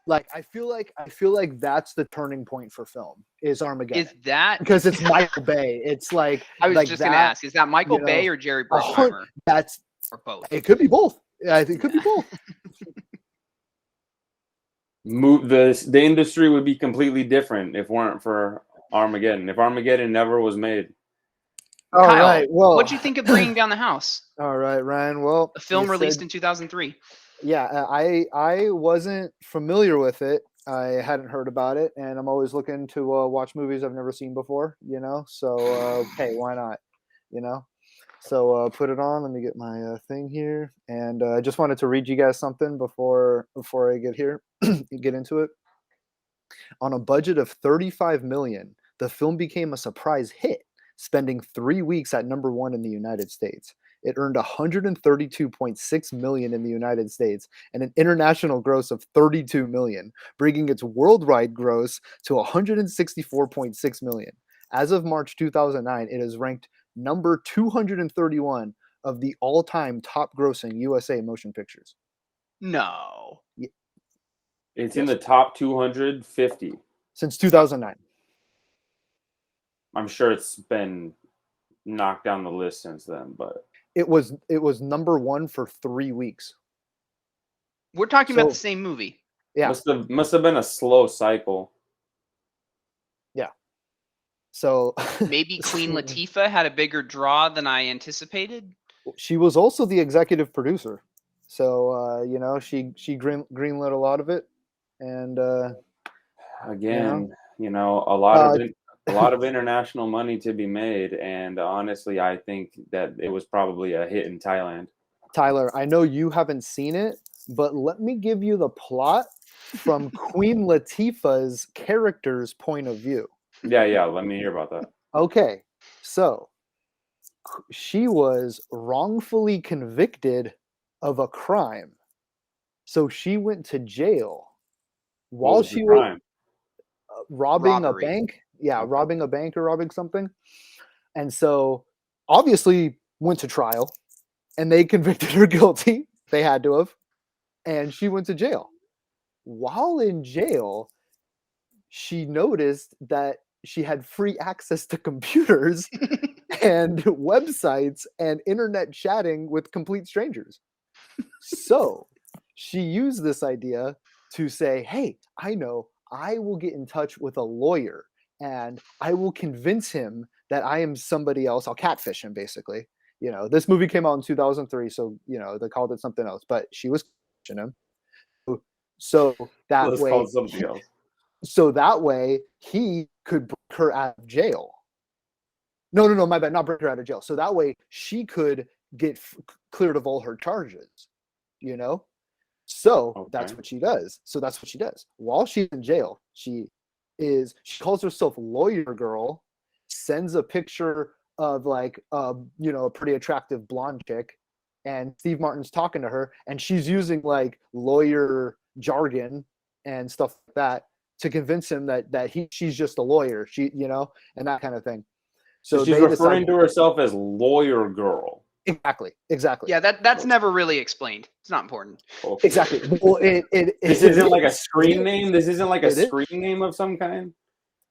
Like I feel like that's the turning point for film is Armageddon. Is that because it's Michael Bay? It's like I was like just that, going to ask, is that Michael you know, Bay or Jerry Bruckheimer? That's Or both? it. Could be both. Yeah, I think it could be both. The industry would be completely different if it weren't for Armageddon. If Armageddon never was made. All Kyle, right. Well, what'd you think of Bringing Down the House? All right, Ryan. Well, A film you released said- in 2003. Yeah, I wasn't familiar with it. I hadn't heard about it, and I'm always looking to watch movies I've never seen before. You know, so hey, why not? You know, so put it on. Let me get my thing here, and I just wanted to read you guys something before I get here, get into it. On a budget of $35 million, the film became a surprise hit, spending 3 weeks at number 1 in the United States. It earned $132.6 million in the United States and an international gross of $32 million, bringing its worldwide gross to $164.6 million. As of March 2009, it is ranked number 231 of the all-time top-grossing USA motion pictures. No. It's in the top 250. Since 2009. I'm sure it's been knocked down the list since then, but it was number 1 for 3 weeks. We're talking about the same movie. Yeah. Must have been a slow cycle. Yeah. So maybe Queen Latifah had a bigger draw than I anticipated. She was also the executive producer. So you know, she greenlit a lot of it. And again, you know, a lot of international money to be made, and honestly, I think that it was probably a hit in Thailand. Tyler, I know you haven't seen it, but let me give you the plot from Queen Latifah's character's point of view. Yeah, let me hear about that. Okay, so she was wrongfully convicted of a crime, so she went to jail while she was robbing a bank. Yeah, robbing a bank or robbing something. And so obviously went to trial and they convicted her guilty. They had to have. And she went to jail. While in jail, she noticed that she had free access to computers and websites and internet chatting with complete strangers. So she used this idea to say, hey, I know, I will get in touch with a lawyer and I will convince him that I am somebody else. I'll catfish him, basically. You know, this movie came out in 2003, so, you know, they called it something else, but she was catfishing him. So that way, so that way he could break her out of jail. No, my bad, not break her out of jail. So that way she could get cleared of all her charges, you know? So that's what she does. While she's in jail, she calls herself Lawyer Girl, sends a picture of like you know, a pretty attractive blonde chick, and Steve Martin's talking to her, and she's using like lawyer jargon and stuff like that to convince him that she's just a lawyer, she, you know, and that kind of thing. So she's referring to herself as Lawyer Girl. Exactly. Yeah, that's never really explained. It's not important. Exactly. Well, this isn't like a screen name. This isn't like a screen name of some kind.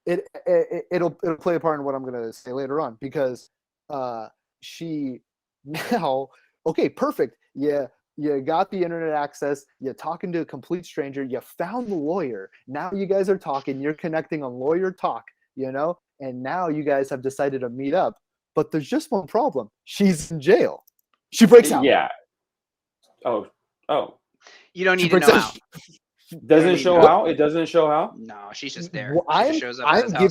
It'll play a part in what I'm going to say later on, because she now, okay, perfect. Yeah, you got the internet access. You're talking to a complete stranger. You found the lawyer. Now you guys are talking. You're connecting on lawyer talk, you know, and now you guys have decided to meet up. But there's just one problem. She's in jail. She breaks out. Yeah. Oh. You don't need to know how. Doesn't show how? It doesn't show how? No, she's just there. Well, she just shows up at his house.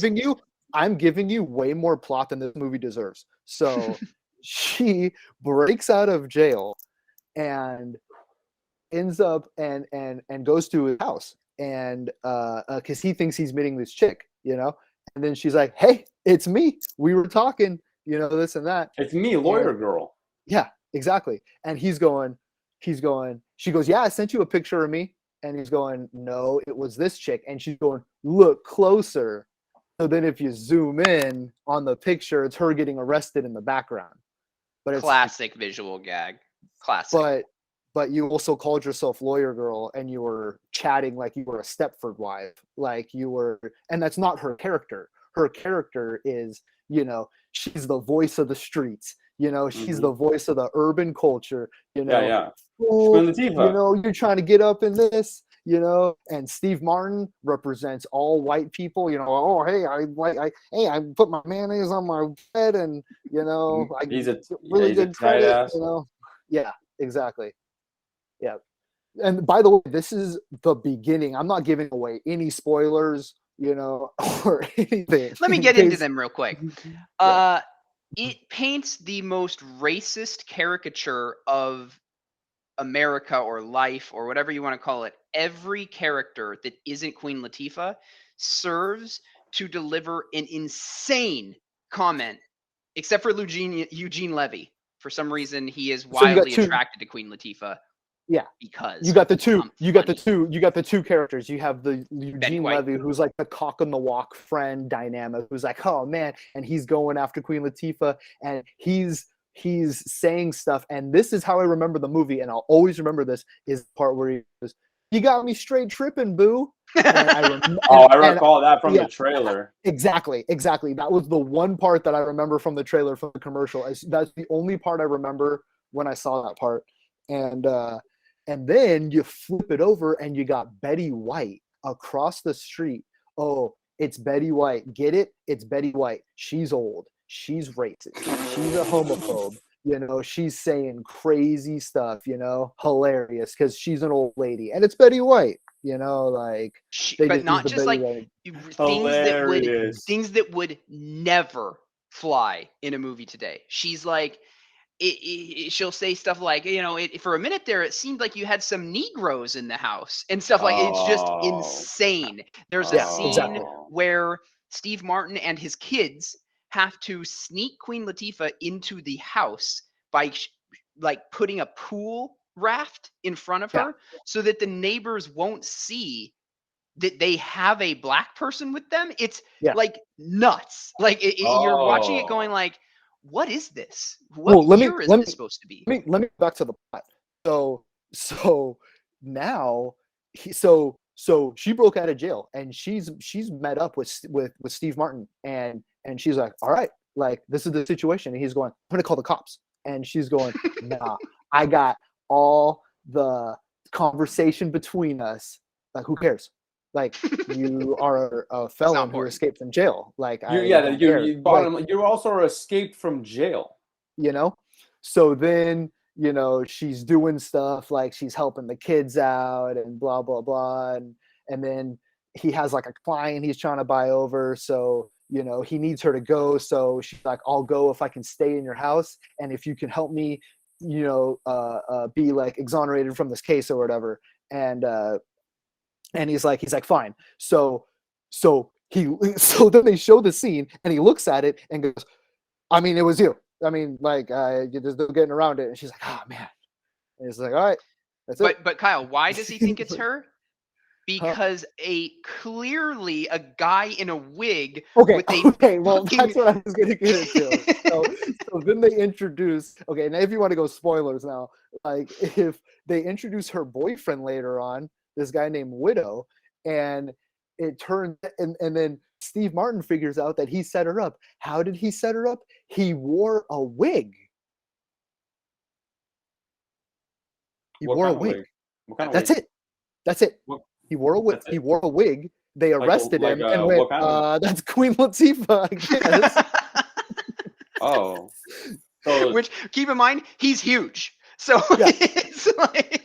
I'm giving you way more plot than this movie deserves. So she breaks out of jail and ends up and goes to his house, and because he thinks he's meeting this chick, you know, and then she's like, hey, it's me. We were talking. You know, this and that. It's me, Lawyer Girl. Yeah, exactly. And she goes, yeah, I sent you a picture of me. And he's going, no, it was this chick. And she's going, look closer. So then if you zoom in on the picture, it's her getting arrested in the background. But it's classic visual gag. Classic. but you also called yourself lawyer girl, and you were chatting like you were a Stepford wife, like you were, and that's not her character. Her character is, she's the voice of the streets. She's the voice of the urban culture. Yeah. Fool, Latifah. you're trying to get up in this. And Steve Martin represents all white people. Oh, hey, I put my mayonnaise on my bread, and I He's a really he's a good tight credit. ass. Yeah, exactly. Yeah. And by the way, this is the beginning. I'm not giving away any spoilers, or anything. Let me get into them real quick. Yeah. It paints the most racist caricature of America or life or whatever you want to call it. Every character that isn't Queen Latifah serves to deliver an insane comment, except for Eugene Levy. For some reason, he is So you got wildly attracted to Queen Latifah. Yeah. Because you got the two. I'm You got the funny. two. You got the two characters. You have the Betty Eugene White. Levy, who's like the cock on the walk friend dynamic, who's like, oh man, and he's going after Queen Latifah, and he's saying stuff. And this is how I remember the movie, and I'll always remember this, is the part where he goes, "You got me straight tripping, boo." And I recall that from the trailer. Exactly. That was the one part that I remember from the trailer, from the commercial. That's the only part I remember when I saw that part. And then you flip it over and you got Betty White across the street. Oh, it's Betty White. Get it? It's Betty White. She's old. She's racist. She's a homophobe. She's saying crazy stuff, hilarious because she's an old lady. And it's Betty White, but not just like things that would never fly in a movie today. She's like, she'll say stuff like, for a minute there, it seemed like you had some Negroes in the house and stuff like. It's just insane. There's a scene where Steve Martin and his kids have to sneak Queen Latifah into the house by like putting a pool raft in front of her so that the neighbors won't see that they have a black person with them. It's like nuts. Like you're watching it going like, what is this? What year is this supposed to be? Let me back to the plot. So now so she broke out of jail, and she's met up with Steve Martin, and she's like, all right, like, this is the situation. And he's going, I'm gonna call the cops. And she's going, nah, I got all the conversation between us. Like, who cares? Like, you are a felon who escaped from jail. Like, you also escaped from jail. So then, she's doing stuff like she's helping the kids out and blah blah blah, and then he has like a client he's trying to buy over. So he needs her to go. So she's like, I'll go if I can stay in your house, and if you can help me, be like exonerated from this case or whatever. And he's like fine. So then they show the scene, and he looks at it and goes, I mean, it was you. I mean, like, there's no getting around it. And she's like, oh man. And he's like, all right, that's it. But Kyle, why does he think it's her? Because clearly a guy in a wig. Well, that's what I was going to get into. So then they introduce. Okay, now if you want to go spoilers now, like, if they introduce her boyfriend later on, this guy named Widow, and it turns, and then Steve Martin figures out that he set her up. How did he set her up? He wore a wig. What kind of wig? That's it. He wore a wig. He wore a wig. They arrested him and went, that's Queen Latifah, I guess. Oh. Which, keep in mind, he's huge. So it's like...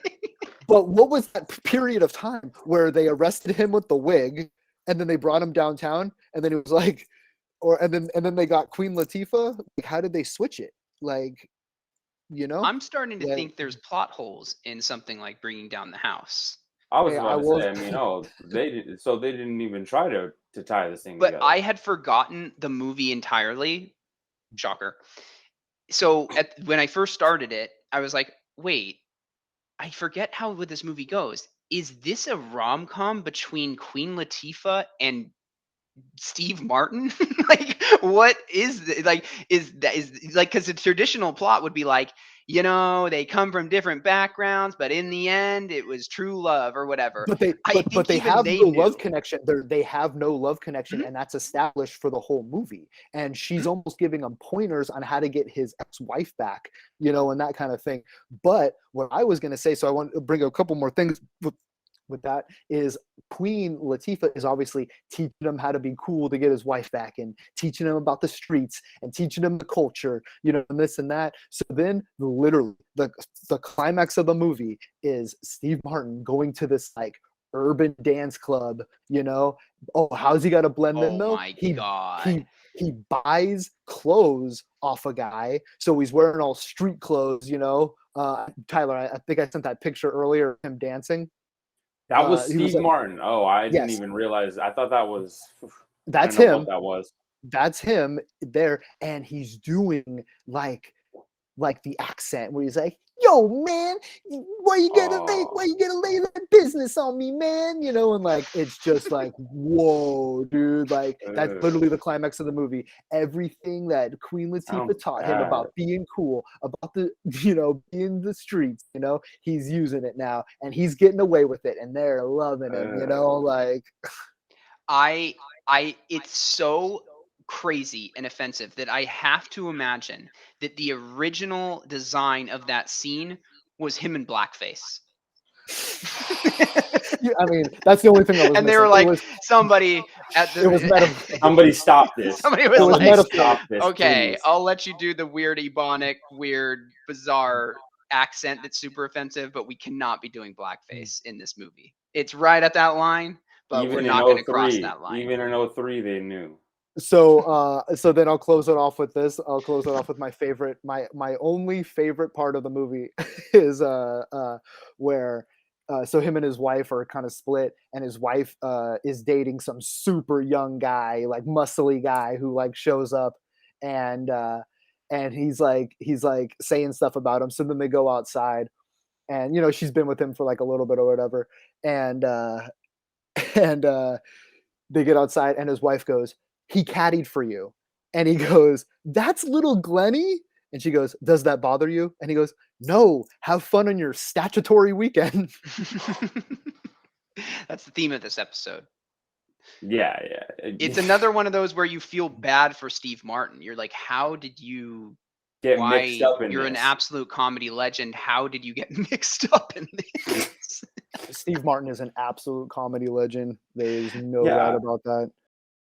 But what was that period of time where they arrested him with the wig, and then they brought him downtown, and then it was like, and then they got Queen Latifah? Like, how did they switch it? Like, I'm starting to think there's plot holes in something like Bringing Down the House. I was about to say, I mean, they didn't even try to tie this thing together. But I had forgotten the movie entirely. Shocker. So when I first started it, I was like, wait, I forget how this movie goes. Is this a rom-com between Queen Latifah and Steve Martin? Like, what is this? Like, is like, because the traditional plot would be like, they come from different backgrounds, but in the end, it was true love or whatever. But they I but think they even have they no love knew. connection. They have no love connection, Mhm, and that's established for the whole movie. And she's mhm. almost giving him pointers on how to get his ex-wife back, and that kind of thing. But what I was going to say, so I want to bring a couple more things with that, is Queen Latifah is obviously teaching him how to be cool to get his wife back, and teaching him about the streets, and teaching him the culture, and this and that. So then literally the climax of the movie is Steve Martin going to this like urban dance club, Oh, how's he got to blend in Oh though? my He God. he he buys clothes off a guy, so he's wearing all street clothes, Tyler, I think I sent that picture earlier of him dancing. That was He was Steve Martin. Oh, I didn't yes, even realize. I thought that was. I that's didn't know what him. that was. That's him there, and he's doing like the accent where he's like, "Yo, man, why Oh, you gonna lay that business on me, man?" And like it's just like, whoa, dude, like that's literally the climax of the movie. Everything that Queen sounds Latifah taught him bad. about being cool, about the being the streets, he's using it now, and he's getting away with it, and they're loving him, like I it's so crazy and offensive that I have to imagine that the original design of that scene was him in blackface. I mean, that's the only thing that was And they were missing. like, somebody at It was the metaphor. Somebody stop this. somebody It was was Somebody like, metaphor. stop this, okay, please. I'll let you do the weird ebonic, weird, bizarre accent that's super offensive, but we cannot be doing blackface in this movie. It's right at that line, but we're Even in not going to cross '03, that line. even in '03, they knew. So then I'll close it off with this. I'll close it off with my only favorite part of the movie is where so him and his wife are kind of split, and his wife is dating some super young guy, like muscly guy who like shows up, and he's like saying stuff about him. So then they go outside, and she's been with him for like a little bit or whatever, and and they get outside, and his wife goes, "He caddied for you." And he goes, "That's little Glenny?" And she goes, "Does that bother you?" And he goes, "No, have fun on your statutory weekend." That's the theme of this episode. Yeah, It's yeah. another one of those where you feel bad for Steve Martin. You're like, how did you Get mixed why up in you're an this. absolute comedy legend. How did you get mixed up in this? Steve Martin is an absolute comedy legend. There's no doubt Yeah. about that.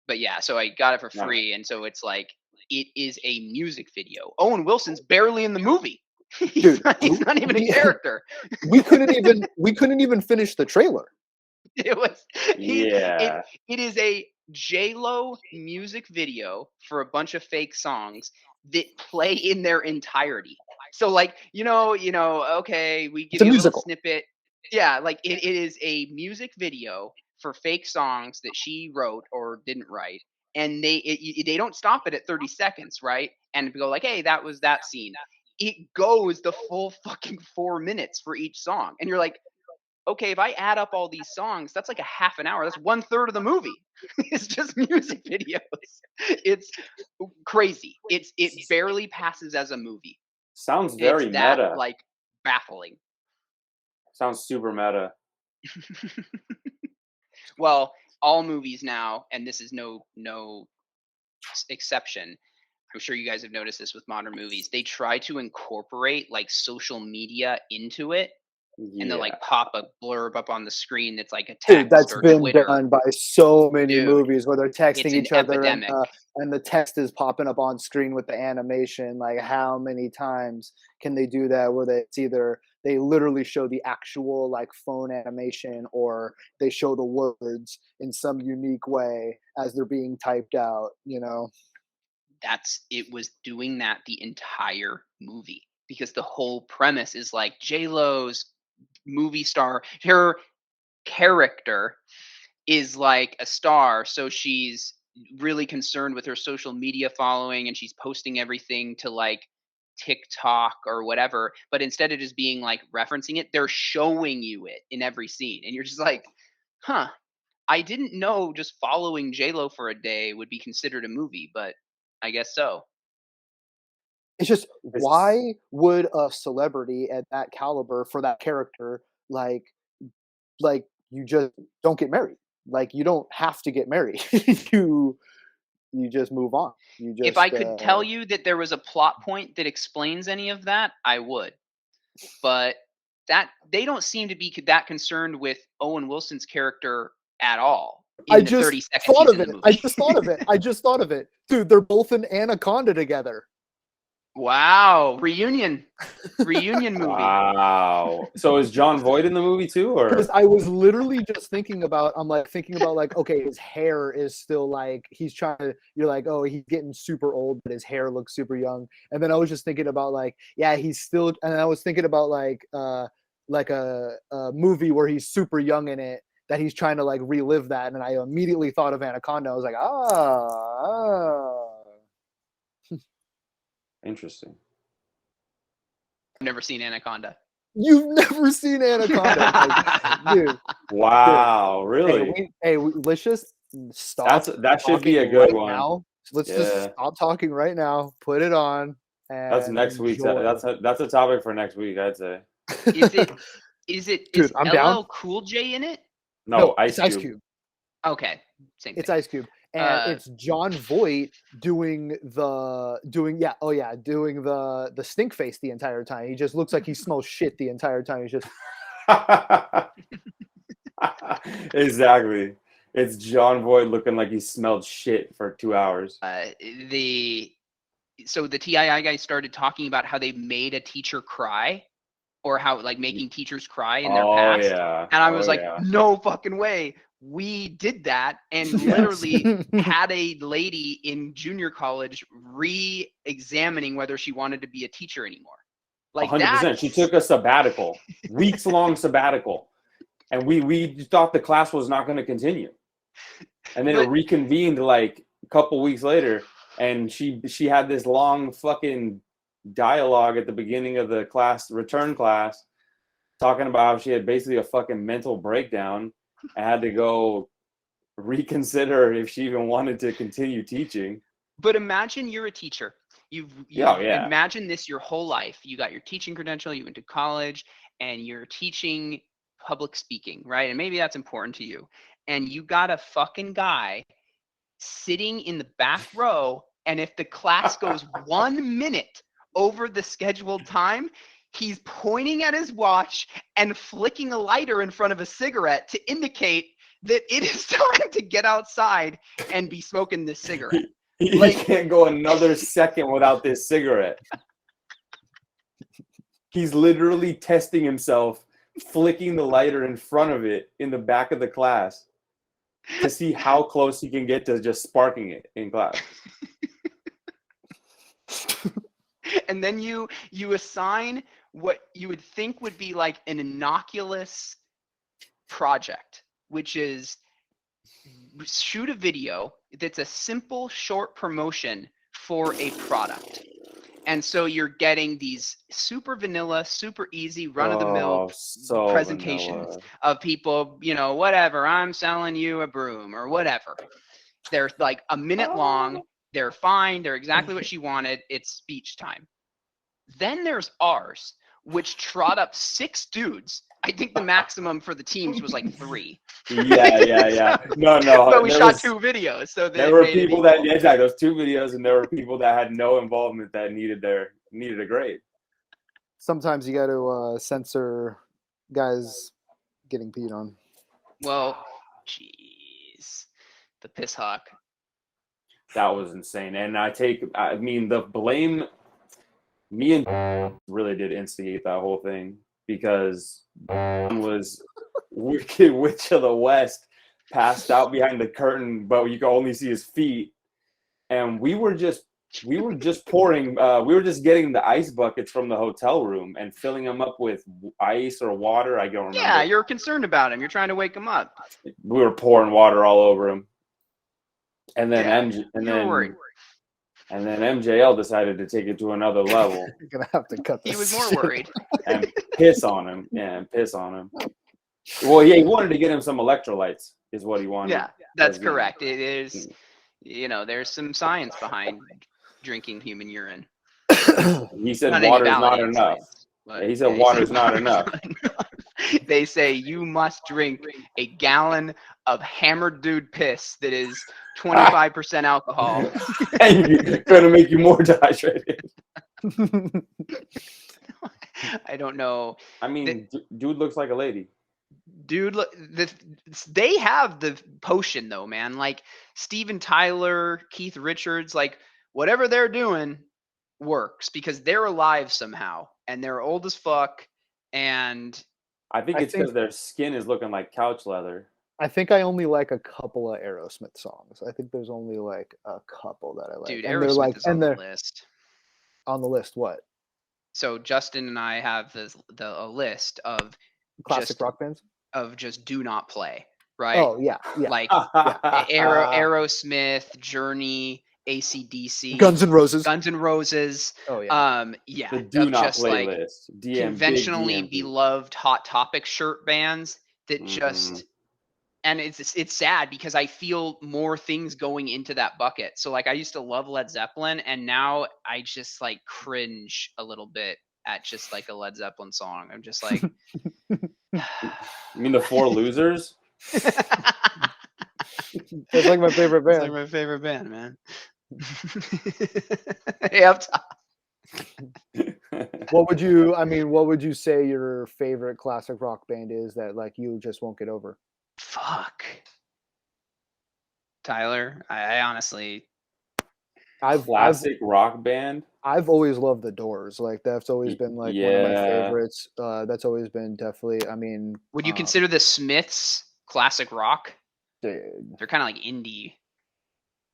But yeah, so I got it for No. free, and so it's like it is a music video. Owen Wilson's barely in the movie. he's Dude, not even a character. we couldn't even finish the trailer. It was he Yeah. it is a J-Lo music video for a bunch of fake songs that play in their entirety. So like, okay, we It's give a you a little musical. snippet. Yeah, like it is a music video for fake songs that she wrote or didn't write. And they don't stop it at 30 seconds, right? And go like, hey, that was that scene. It goes the full fucking 4 minutes for each song. And you're like, okay, if I add up all these songs, that's like a half an hour. That's 1/3 of the movie. It's just music videos. It's crazy. It barely passes as a movie. Sounds It's very that meta. like baffling. Sounds super meta. Well, all movies now, and this is no exception. I'm sure you guys have noticed this with modern movies. They try to incorporate like social media into it, and they'll Yeah. like pop a blurb up on the screen that's like a Dude, text that's or been Twitter. done by so many Dude, movies where they're it's texting an each other, and epidemic. the text is popping up on screen with the animation. Like, how many times can they do that? Where it's either they literally show the actual like phone animation, or they show the words in some unique way as they're being typed out. It was doing that the entire movie because the whole premise is like J Lo's movie star, her character is like a star, so she's really concerned with her social media following and she's posting everything to like TikTok or whatever. But instead of just being like referencing it, they're showing you it in every scene, and you're just like, huh. I didn't know just following J Lo for a day would be considered a movie, but I guess so. It's just, why would a celebrity at that caliber for that character, like, you just don't get married. Like, you don't have to get married. You you just move on. You If I just, could tell you that there was a plot point that explains any of that, I would. But that they don't seem to be that concerned with Owen Wilson's character at all I in the just 30 seconds thought he's of in the it. I movie. just thought of it. I just thought of it. Dude, they're both in Anaconda together. Wow, reunion movie. Wow. So is John Voight in the movie too, Because or? I was literally just thinking about, I'm like thinking about like, okay, his hair is still like, he's trying to, you're like, oh, he's getting super old, but his hair looks super young. And then I was just thinking about like, yeah, he's still, and I was thinking about like a movie where he's super young in it, that he's trying to like relive that. And I immediately thought of Anaconda. I was like, Interesting. I've never seen Anaconda. you've never seen Anaconda. Like, dude. Wow, really? Let's just stop. That should be a talking good right one. now. Let's Yeah. just stop talking right now. Put it on. And That's next week. enjoy. That's a topic for next week, I'd say. Is Dude, I'm LL down. Cool J in it? No, it's Ice Cube. Okay, same thing. It's Ice Cube, and it's John Voight doing the stink face the entire time. He just looks like he smells shit the entire time. He's just exactly. It's John Voight looking like he smelled shit for 2 hours. So the TII guys started talking about how they made a teacher cry, or how like making teachers cry in their past. Yeah. And I was like, no fucking way. We did that and literally had a lady in junior college re-examining whether she wanted to be a teacher anymore. Like 100%. She took a sabbatical, weeks-long sabbatical, and we thought the class was not going to continue. And then it reconvened like a couple weeks later, and she had this long fucking dialogue at the beginning of the class, return class, talking about how she had basically a fucking mental breakdown and had to go reconsider if she even wanted to continue teaching. But imagine you're a teacher. You've imagined this your whole life. You got your teaching credential, you went to college, and you're teaching public speaking, right? And maybe that's important to you. And you got a fucking guy sitting in the back row, and if the class goes 1 minute over the scheduled time, he's pointing at his watch and flicking a lighter in front of a cigarette to indicate that it is time to get outside and be smoking this cigarette. He can't go another second without this cigarette. He's literally testing himself, flicking the lighter in front of it in the back of the class to see how close he can get to just sparking it in class. And then you assign what you would think would be like an innocuous project, which is shoot a video that's a simple short promotion for a product. And so you're getting these super vanilla, super easy, run-of-the-mill presentations of people, whatever, I'm selling you a broom or whatever. They're like a minute long. They're fine. They're exactly what she wanted. It's speech time. Then there's ours, which trot up 6 dudes. I think the maximum for the teams was like 3. Yeah. No. But we shot 2 videos. So there were people that, exactly, those 2 videos, and there were people that had no involvement that needed a grade. Sometimes you got to censor guys getting peed on. Well, jeez. The piss hawk. That was insane. And the blame, me and really did instigate that whole thing, because was Wicked Witch of the West passed out behind the curtain, but you could only see his feet. And we were just pouring, we were just getting the ice buckets from the hotel room and filling them up with ice or water. I don't remember. Yeah, you're concerned about him. You're trying to wake him up. We were pouring water all over him. And then And then MJL decided to take it to another level. You're gonna have to cut this. He was more worried. And piss on him. Yeah, and piss on him. Well, yeah, he wanted to get him some electrolytes, is what he wanted. Yeah, that's correct. It is, there's some science behind drinking human urine. He said Not any water's valid not insights, enough. but Yeah, he said water's not enough. They say you must drink a gallon of hammered dude piss that is 25% alcohol. And you're gonna make you more dehydrated. I don't know. I mean, dude looks like a lady. Dude, look, they have the potion though, man. Like Steven Tyler, Keith Richards, like whatever they're doing works because they're alive somehow and they're old as fuck. And I think it's because their skin is looking like couch leather. I think I only like a couple of Aerosmith songs. I think there's only like a couple that I like. dude, and Aerosmith they're like, is on the list. On the list, what? So Justin and I have a list of classic rock bands of just do not play, right? Oh yeah, yeah. Like Aerosmith, Journey, AC/DC, Guns N' Roses. Oh yeah. Yeah. The do not just play like list. conventionally beloved Hot Topic shirt bands that just. And it's sad because I feel more things going into that bucket. So like I used to love Led Zeppelin and now I just like cringe a little bit at just like a Led Zeppelin song. I'm just like You mean the Four Losers? That's like my favorite band. It's like my favorite band, man. Hey, up top. What would you say your favorite classic rock band is that like you just won't get over? Fuck. Tyler, I honestly classic rock band. I've always loved the Doors. Like that's always been like one of my favorites. That's always been definitely. I mean, would you consider the Smiths classic rock? Dude, they're kind of like indie.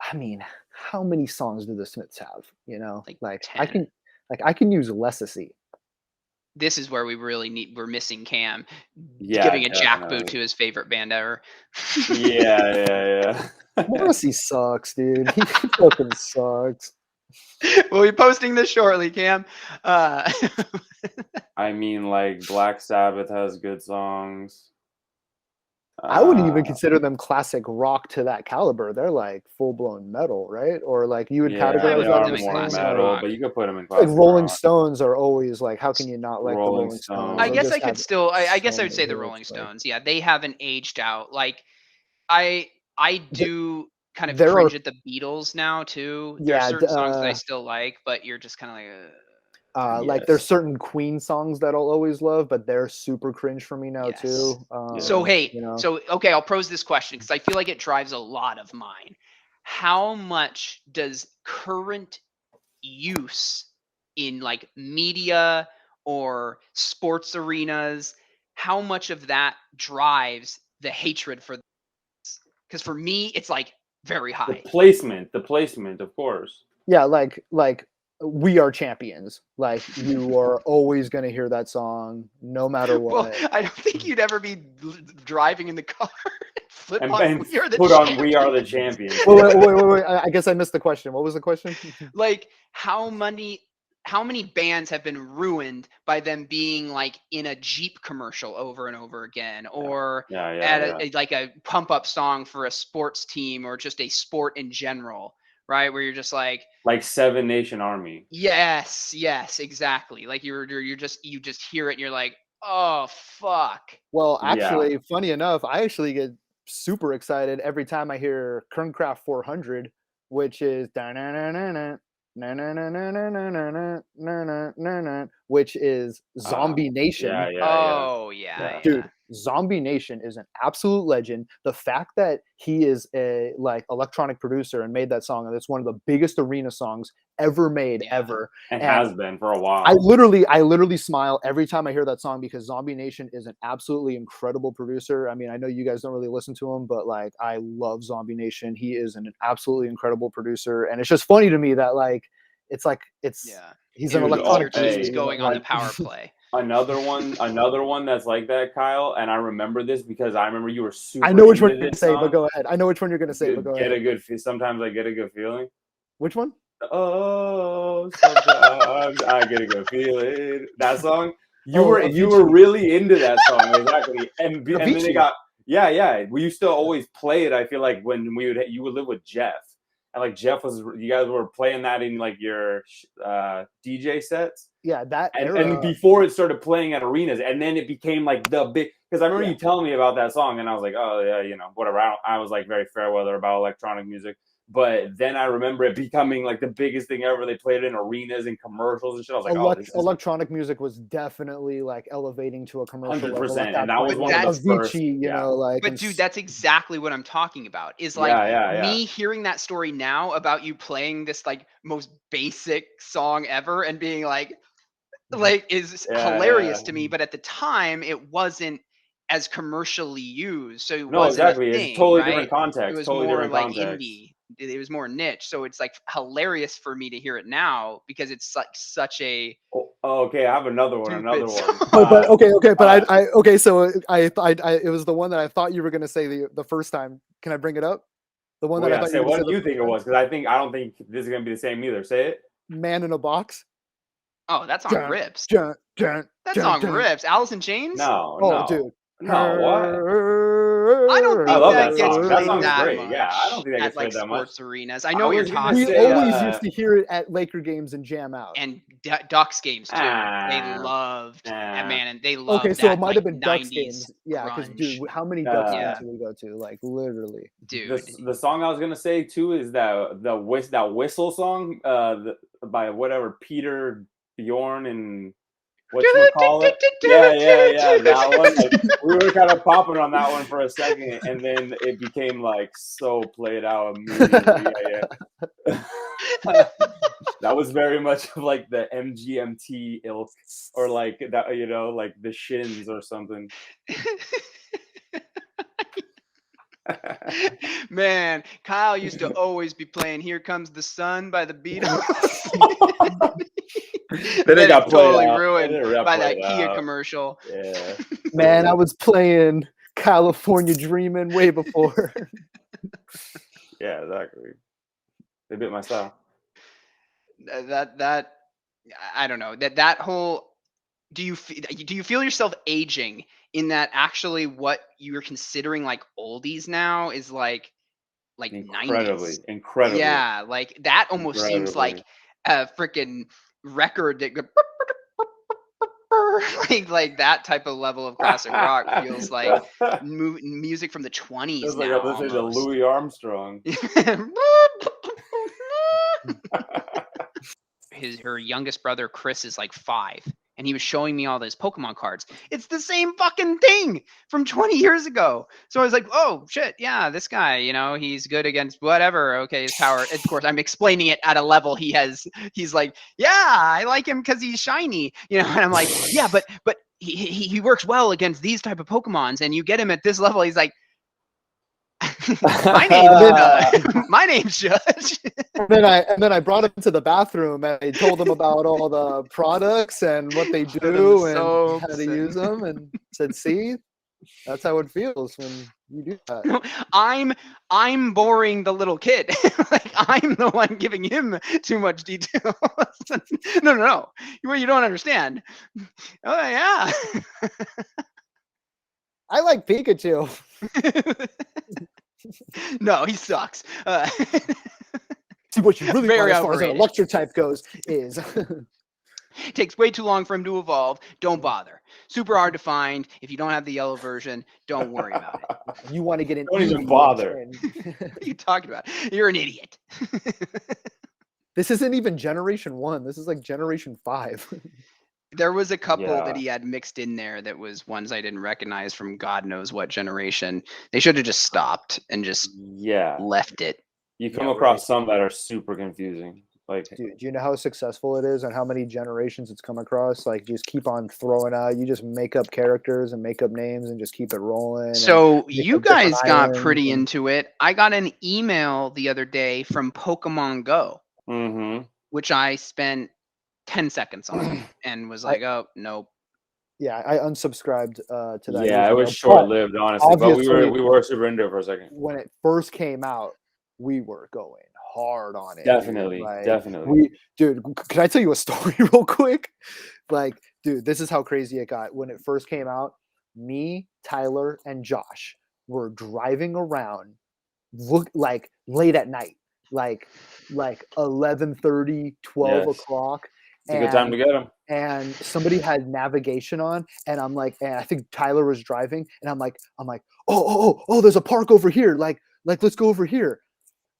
I mean, how many songs do the Smiths have? You know, like 10. I can use Lessacy. This is where we're missing Cam definitely. giving a jackboot to his favorite band ever. yeah. Morrissey sucks, dude. He fucking sucks. We'll be posting this shortly, Cam. I mean, like Black Sabbath has good songs. I wouldn't even consider them classic rock to that caliber. They're like full blown metal, right? Or like you would categorize them as more metal, but you could put them in classic. Like Rolling rock. Stones are always like, how can you not like the Rolling Stones? I guess I could still. I guess I would say the Rolling Stones. Yeah, they haven't aged out. Like I do kind of cringe at the Beatles now too. There are certain songs that I still like, but you're just kind of like. Like there's certain Queen songs that I'll always love, but they're super cringe for me now too. So hey, okay, I'll pose this question because I feel like it drives a lot of mine. How much does current use in like media or sports arenas, how much of that drives the hatred for this? Because for me, it's like very high. The placement, of course. Yeah, like We Are Champions. Like you are always going to hear that song no matter what. Well, I don't think you'd ever be driving in the car and put on We Are the Champions. Wait. I guess I missed the question. What was the question? Like how many bands have been ruined by them being like in a Jeep commercial over and over again, or like a pump up song for a sports team or just a sport in general, right? Where you're just like Seven Nation Army. Yes, exactly. Like you just hear it and you're like, oh fuck. Well, actually, funny enough, I actually get super excited every time I hear Kernkraft 400, which is which is Zombie Nation. Dude, Zombie Nation is an absolute legend. The fact that he is a like electronic producer and made that song, and it's one of the biggest arena songs ever made ever, and has been for a while. I literally smile every time I hear that song because Zombie Nation is an absolutely incredible producer. I mean, I know you guys don't really listen to him, but like I love Zombie Nation. He is an absolutely incredible producer, and it's just funny to me that like he's an electronic producer. He's going on the power play. Another one that's like that, Kyle, and I remember this because I remember you were super. I know which one you're gonna say, but go ahead. I know which one you're gonna say, but go ahead. Sometimes I get a good feeling. Which one? Oh, sometimes I get a good feeling. That song. You were really into that song, exactly. And then they got we used to always play it. I feel like when you would live with Jeff. and like Jeff was, you guys were playing that in like your DJ sets. Yeah, that and before it started playing at arenas, and then it became like the big. Because I remember you telling me about that song, and I was like, oh yeah, you know, whatever. I was like very fair weather about electronic music. But then I remember it becoming like the biggest thing ever. They played it in arenas and commercials and shit. I was like, oh, this is electronic music was definitely like elevating to a commercial 100%. level. And that was one of the first. You know, like. But dude, that's exactly what I'm talking about. Is like me hearing that story now about you playing this like most basic song ever and being like is hilarious to me. But at the time, it wasn't as commercially used, so it wasn't a thing, it's totally right? different context. It was totally more different like context. indie. It was more niche, so it's like hilarious for me to hear it now because it's like such a. Oh, okay, I have another one. But okay. So I it was the one that I thought you were gonna say the first time. Can I bring it up? The one that I thought you were gonna say. What do you think it was? Because I don't think this is gonna be the same either. Say it. Man in a Box. Oh, that song rips. That song rips. Alice in Chains? No, dude. No, what? I don't think that gets played that much. Yeah, I don't think that gets played that that much. Sports arenas. I know what you're talking about. We always used to hear it at Laker games and jam out. And Ducks games too. They loved man, and they loved. Okay, so that, it might have been 90s Ducks games. Yeah, because dude, how many Ducks games did we go to? Like literally. Dude, the song I was gonna say too is that whistle song by whatever Peter Bjorn and. Whatchamacallit? Yeah, that one. Like, we were kind of popping on that one for a second, and then it became like so played out immediately. That was very much of like the MGMT ilk, or like that, you know, like the Shins or something. Man, Kyle used to always be playing "Here Comes the Sun" by the Beatles. Then it got totally ruined by that Kia commercial. Yeah, man, I was playing California Dreamin' way before. Yeah, exactly. They bit my style. That I don't know that whole. Do you feel yourself aging in that actually what you're considering like oldies now is like incredibly 90s? Yeah, like that almost seems like a freaking record that like that type of level of classic rock feels like music from the 20s. It's like I'm listening to Louis Armstrong. Her youngest brother Chris is like 5, and he was showing me all those Pokemon cards. It's the same fucking thing from 20 years ago. So I was like, oh shit, yeah, this guy, you know, he's good against whatever. Okay, his power. Of course, I'm explaining it at a level he's like, yeah, I like him because he's shiny, you know. And I'm like, yeah, but he works well against these type of Pokemons, and you get him at this level. He's like, my name's Judge. and then I brought him to the bathroom and I told him about all the products and what they do and how to use them, and said, see, that's how it feels when you do that. I'm boring the little kid. Like I'm the one giving him too much detail. No. You don't understand. Oh yeah. I like Pikachu. No, he sucks. See, what you really want as far as an electric type goes is takes way too long for him to evolve. Don't bother. Super hard to find. If you don't have the yellow version, don't worry about it. You want to get in. Don't even bother. What are you talking about? You're an idiot. This isn't even Generation 1. This is like Generation 5. There was a couple that he had mixed in there that was ones I didn't recognize from God knows what generation. They should have just stopped and just left it. You come across some that are super confusing. Like, dude, do you know how successful it is and how many generations it's come across? Like, just keep on throwing out. You just make up characters and make up names and just keep it rolling. So you guys got pretty into it. I got an email the other day from Pokemon Go, which I spent 10 seconds on and was like, oh, nope. Yeah, I unsubscribed to that. Yeah, it was short-lived, honestly. But we were super into it for a second. When it first came out, we were going hard on it. Definitely, like, definitely. Dude, can I tell you a story real quick? Like, dude, this is how crazy it got. When it first came out, me, Tyler, and Josh were driving around, late at night, like 11:30, 12 Yes. o'clock, It's a good time to get them. and somebody had navigation on, and I'm like, and I think Tyler was driving, and I'm like, oh, there's a park over here. Like let's go over here.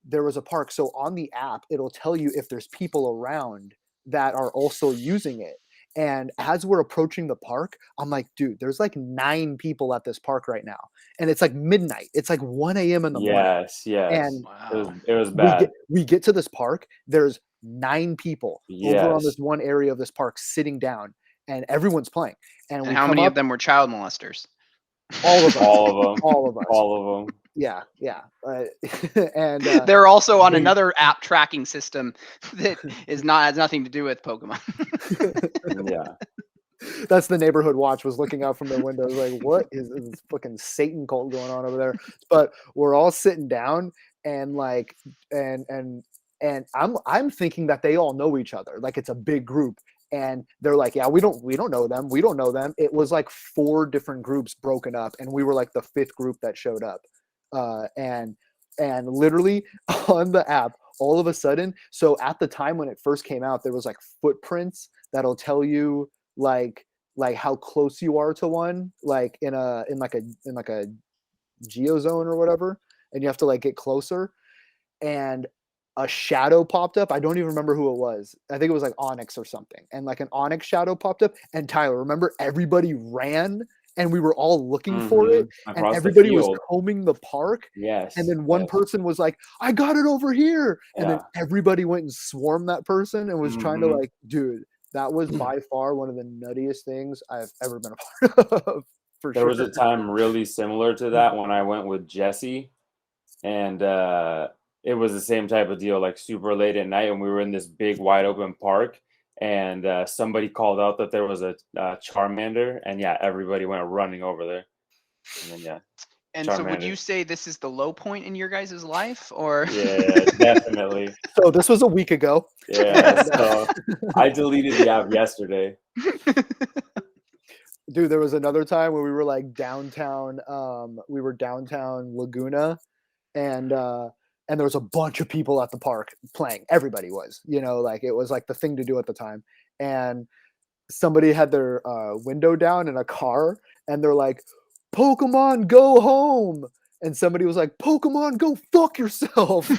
There was a park. So on the app, it'll tell you if there's people around that are also using it. And as we're approaching the park, I'm like, dude, there's like 9 people at this park right now. And it's like midnight. It's like 1 a.m. in the morning. Yes, yes. And Wow. It was bad. we get to this park. There's 9 people over on this Yes. one area of this park sitting down, and everyone's playing. And And we how come many up, of them were child molesters? all of us, All of them. all of us. All of them. Yeah. And They're also on we- another app tracking system that has nothing to do with Pokemon. Yeah. that's the neighborhood watch was looking out from their windows like, what is this fucking Satan cult going on over there? But we're all sitting down, and like and I'm thinking that they all know each other, like it's a big group. And they're like, yeah, we don't know them. We don't know them. It was like 4 different groups broken up, and we were like the 5th group that showed up. And literally on the app, all of a sudden, so at the time when it first came out, there was like footprints that'll tell you like how close you are to one, like in like a geozone or whatever, and you have to like get closer. And a shadow popped up. I don't even remember who it was. I think it was like Onyx or something. And like an Onyx shadow popped up. And Tyler, remember, everybody ran, and we were all looking for it. And Across the everybody was field. combing the park. Yes. And then one yes. person was like, I got it over here. And then Yeah. everybody went and swarmed that person and was trying to Mhm. like, dude, that was by far one of the nuttiest things I've ever been a part of. For There sure. was a time really similar to that when I went with Jesse, and it was the same type of deal, like super late at night, and we were in this big wide open park, and somebody called out that there was a Charmander, and yeah, everybody went running over there. And then yeah, And so would Charmander. you say this is the low point in your guys' life, or? Yeah, definitely. So this was a week ago. Yeah, so I deleted the app yesterday. Dude, there was another time where we were like downtown, Laguna, and there was a bunch of people at the park playing. Everybody was, like it was like the thing to do at the time. And somebody had their window down in a car, and they're like, Pokemon, go home. And somebody was like, Pokemon, go fuck yourself.